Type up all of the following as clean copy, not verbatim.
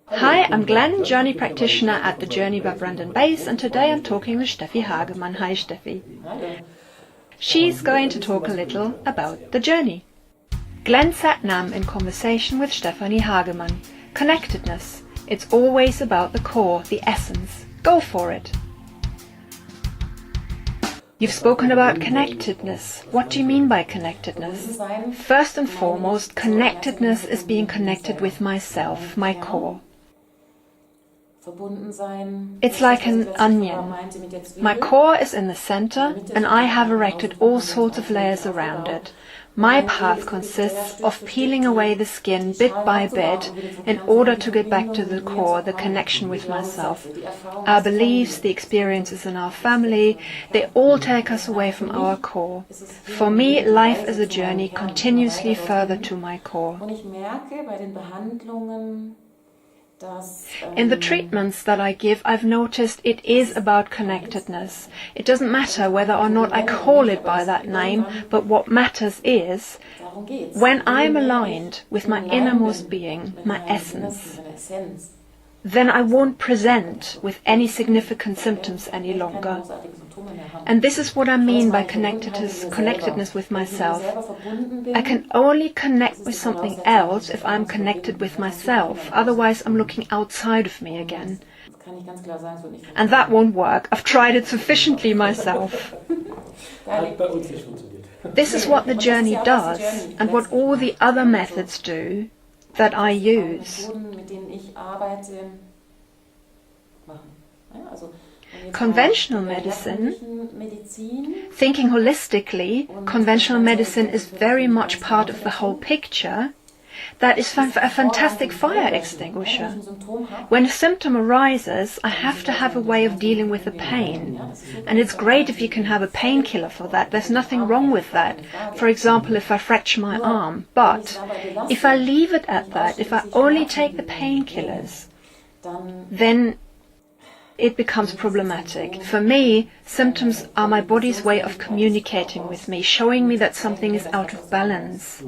Hi, I'm Glenn, Journey Practitioner at the Journey by Brandon base, and today I'm talking with Stephanie Hagemann. Hi Steffi. She's going to talk a little about the journey. Glenn sat Nam in conversation with Stephanie Hagemann. Connectedness. It's always about the core, the essence. Go for it. You've spoken about connectedness. What do you mean by connectedness? First and foremost, connectedness is being connected with myself, my core. It's like an onion. My core is in the center, and I have erected all sorts of layers around it. My path consists of peeling away the skin bit by bit in order to get back to the core, the connection with myself. Our beliefs, the experiences in our family, they all take us away from our core. For me, life is a journey continuously further to my core. In the treatments that I give, I've noticed it is about connectedness. It doesn't matter whether or not I call it by that name, but what matters is when I'm aligned with my innermost being, my essence, then I won't present with any significant symptoms any longer. And this is what I mean by connectedness with myself. I can only connect with something else if I'm connected with myself. Otherwise, I'm looking outside of me again. And that won't work. I've tried it sufficiently myself. This is what the journey does, and what all the other methods do that I use. Conventional medicine, thinking holistically, conventional medicine is very much part of the whole picture. That is a fantastic fire extinguisher. When a symptom arises, I have to have a way of dealing with the pain. And it's great if you can have a painkiller for that. There's nothing wrong with that. For example, if I fracture my arm. But if I leave it at that, if I only take the painkillers, then it becomes problematic. For me, symptoms are my body's way of communicating with me, showing me that something is out of balance.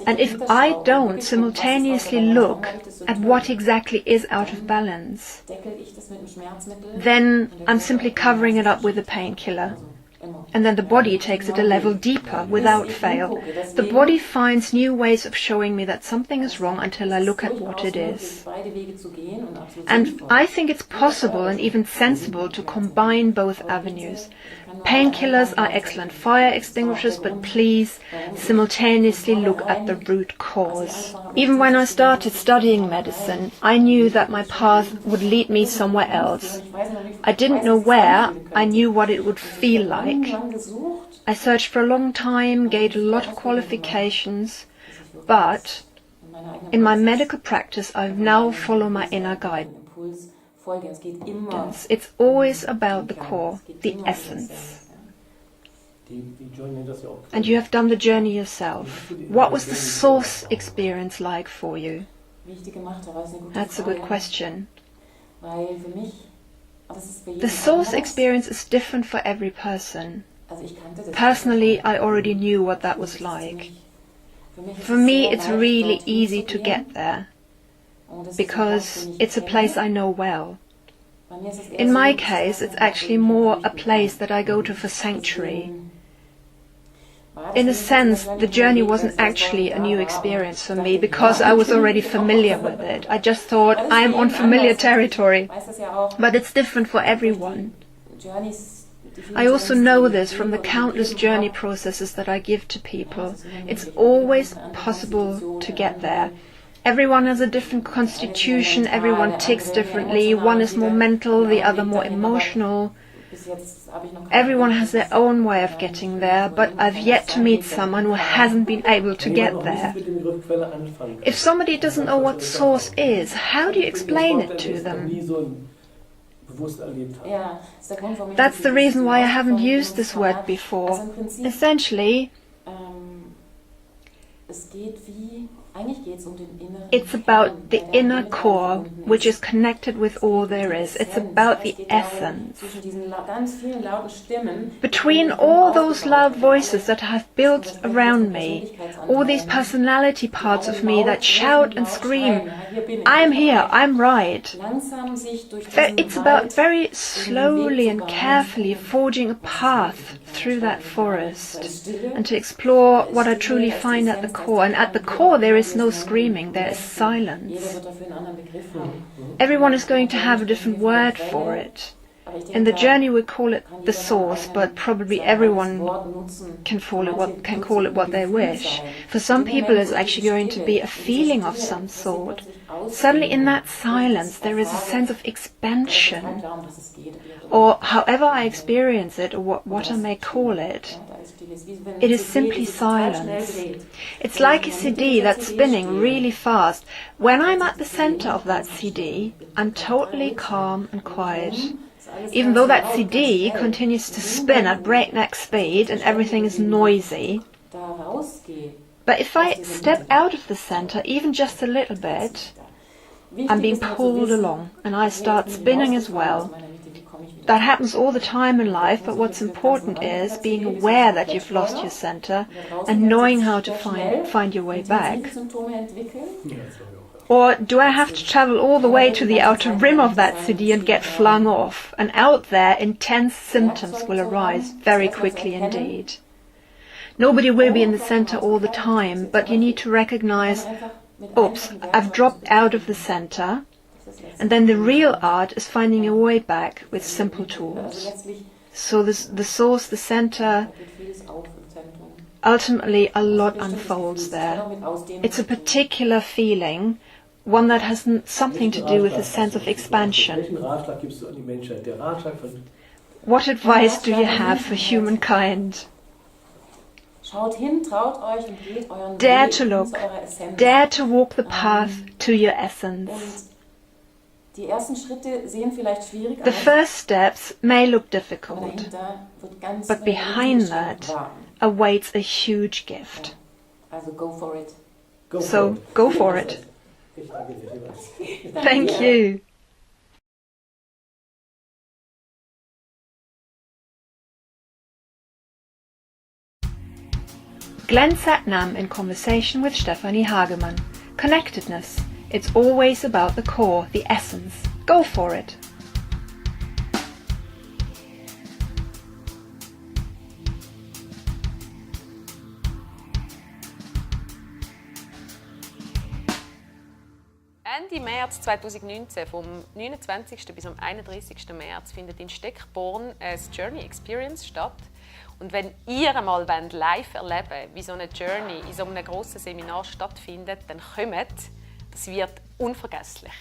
And if I don't simultaneously look at what exactly is out of balance, then I'm simply covering it up with a painkiller. And then the body takes it a level deeper without fail. The body finds new ways of showing me that something is wrong until I look at what it is. And I think it's possible and even sensible to combine both avenues. Painkillers are excellent fire extinguishers, but please simultaneously look at the root cause. Even when I started studying medicine, I knew that my path would lead me somewhere else. I didn't know where, I knew what it would feel like. I searched for a long time, gained a lot of qualifications, but in my medical practice I now follow my inner guidance. It's always about the core, the essence. And you have done the journey yourself. What was the source experience like for you? That's a good question. The source experience is different for every person. Personally, I already knew what that was like. For me, it's really easy to get there, because it's a place I know well. In my case, it's actually more a place that I go to for sanctuary. In a sense, the journey wasn't actually a new experience for me, because I was already familiar with it. I just thought, I'm on familiar territory. But it's different for everyone. I also know this from the countless journey processes that I give to people. It's always possible to get there. Everyone has a different constitution, everyone ticks differently, one is more mental, the other more emotional. Everyone has their own way of getting there, but I've yet to meet someone who hasn't been able to get there. If somebody doesn't know what source is, how do you explain it to them? That's the reason why I haven't used this word before. Essentially, It's about the inner core, which is connected with all there is. It's about the essence. Between all those loud voices that I have built around me, all these personality parts of me that shout and scream, I'm here, I'm right. It's about very slowly and carefully forging a path through that forest and to explore what I truly find at the core. And at the core there is no screaming, there is silence. Everyone is going to have a different word for it. In the journey we call it the source, but probably everyone can call it what they wish. For some people it's actually going to be a feeling of some sort. Suddenly in that silence there is a sense of expansion, or however I experience it, or what I may call it. It is simply silence. It's like a CD that's spinning really fast. When I'm at the center of that CD, I'm totally calm and quiet. Even though that CD continues to spin at breakneck speed and everything is noisy. But if I step out of the center, even just a little bit, I'm being pulled along and I start spinning as well. That happens all the time in life, but what's important is being aware that you've lost your center and knowing how to find your way back. Or do I have to travel all the way to the outer rim of that CD and get flung off? And out there, intense symptoms will arise very quickly indeed. Nobody will be in the center all the time, but you need to recognize, oops, I've dropped out of the center. And then the real art is finding your way back with simple tools. So the source, the center, ultimately a lot unfolds there. It's a particular feeling, one that has something to do with a sense of expansion. What advice do you have for humankind? Dare to look, dare to walk the path to your essence. The first steps may look difficult, but behind that awaits a huge gift. So go for it. Thank you. Glenn Satnam in conversation with Stephanie Hagemann. Connectedness. It's always about the core, the essence. Go for it. Ende März 2019, vom 29. bis am 31. März, findet in Steckborn eine Journey Experience statt. Und wenn ihr einmal live erleben wollt, wie so eine Journey in so einem grossen Seminar stattfindet, dann kommt. Das wird unvergesslich.